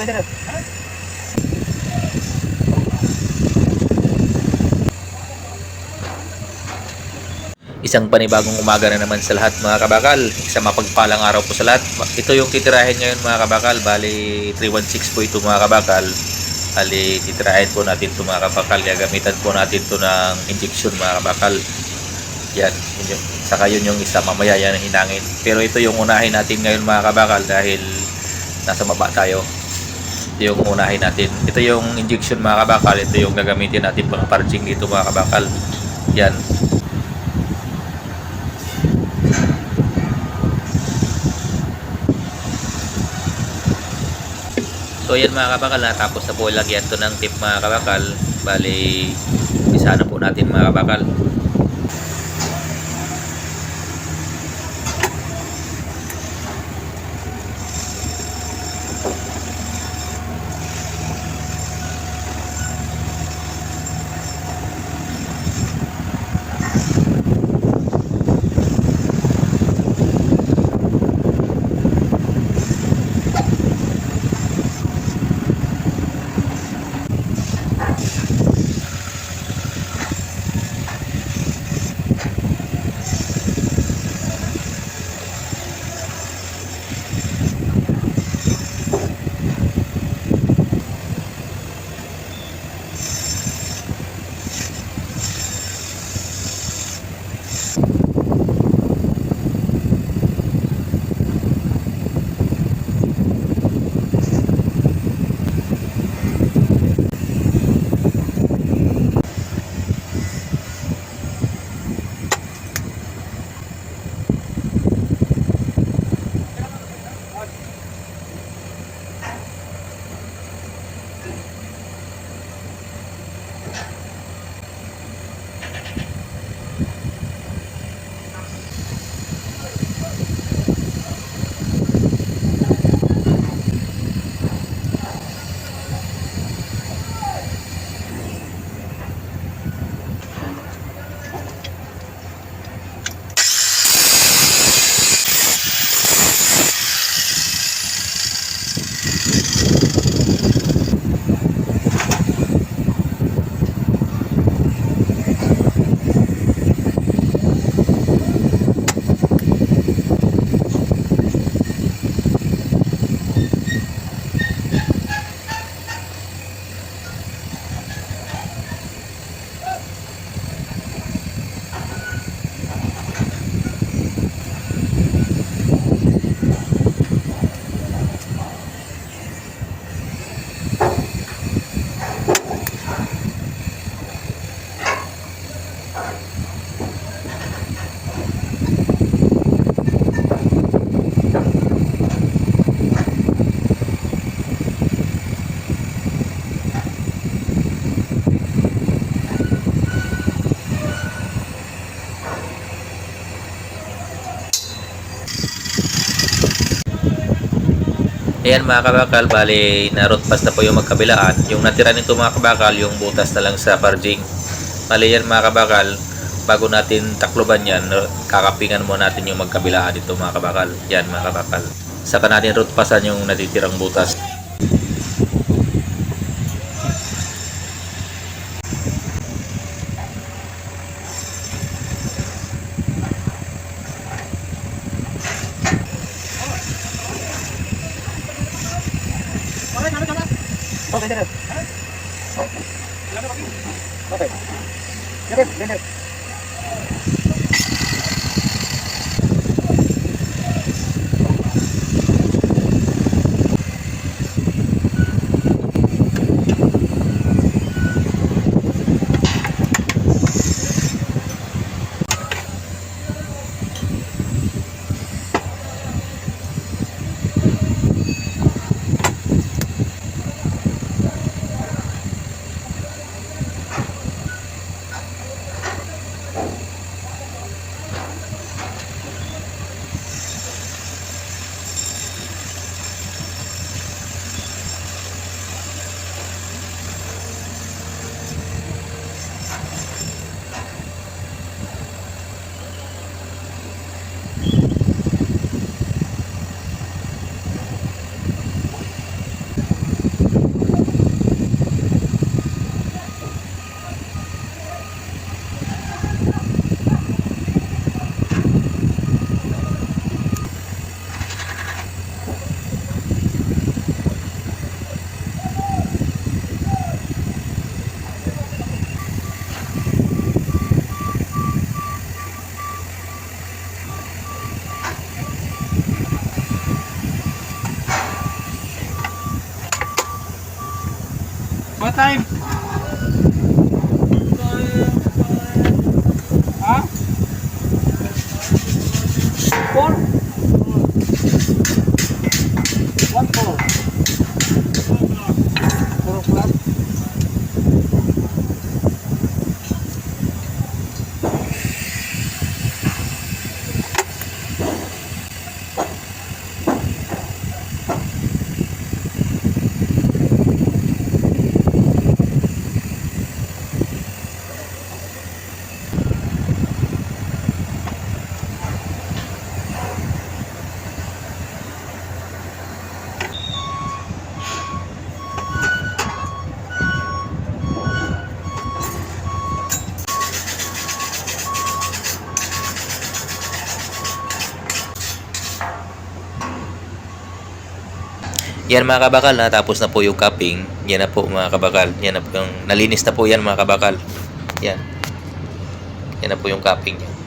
Isang panibagong umaga na naman sa lahat mga kabakal. Isang mapagpalang araw po sa lahat. Ito yung titirahin ngayon mga kabakal. Bali 316 po ito mga kabakal. Bali titirahin po natin ito mga kabakal. Gagamitan po natin ito ng injection mga kabakal. Yan. Saka yun yung isa mamaya yan hinangin. Pero ito yung unahin natin ngayon mga kabakal dahil nasa baba tayo. Ito yung unahin natin. Ito yung injection mga kabakal. Ito yung gagamitin natin pang parching dito mga kabakal. Yan. So yan mga kabakal, tapos na po lagyan to ng tip mga kabakal. Bali, isa na po natin mga kabakal. Ayan mga kabakal, bali na-root pass na po yung magkabilaan. Yung natira nito mga kabakal, yung butas na lang sa parjing. Bali yan mga kabakal, bago natin takloban yan, kakapingan mo natin yung magkabilaan dito mga kabakal. Yan mga kabakal. Saka natin root passan yung natitirang butas. Okay. time. Ha? 4? 1, 4. 4 o'clock. Yan mga kabakal, natapos na po yung cupping. Yan na po mga kabakal. Yan na po yung, nalinis na po yan mga kabakal. Yan. Yan na po yung cupping niya.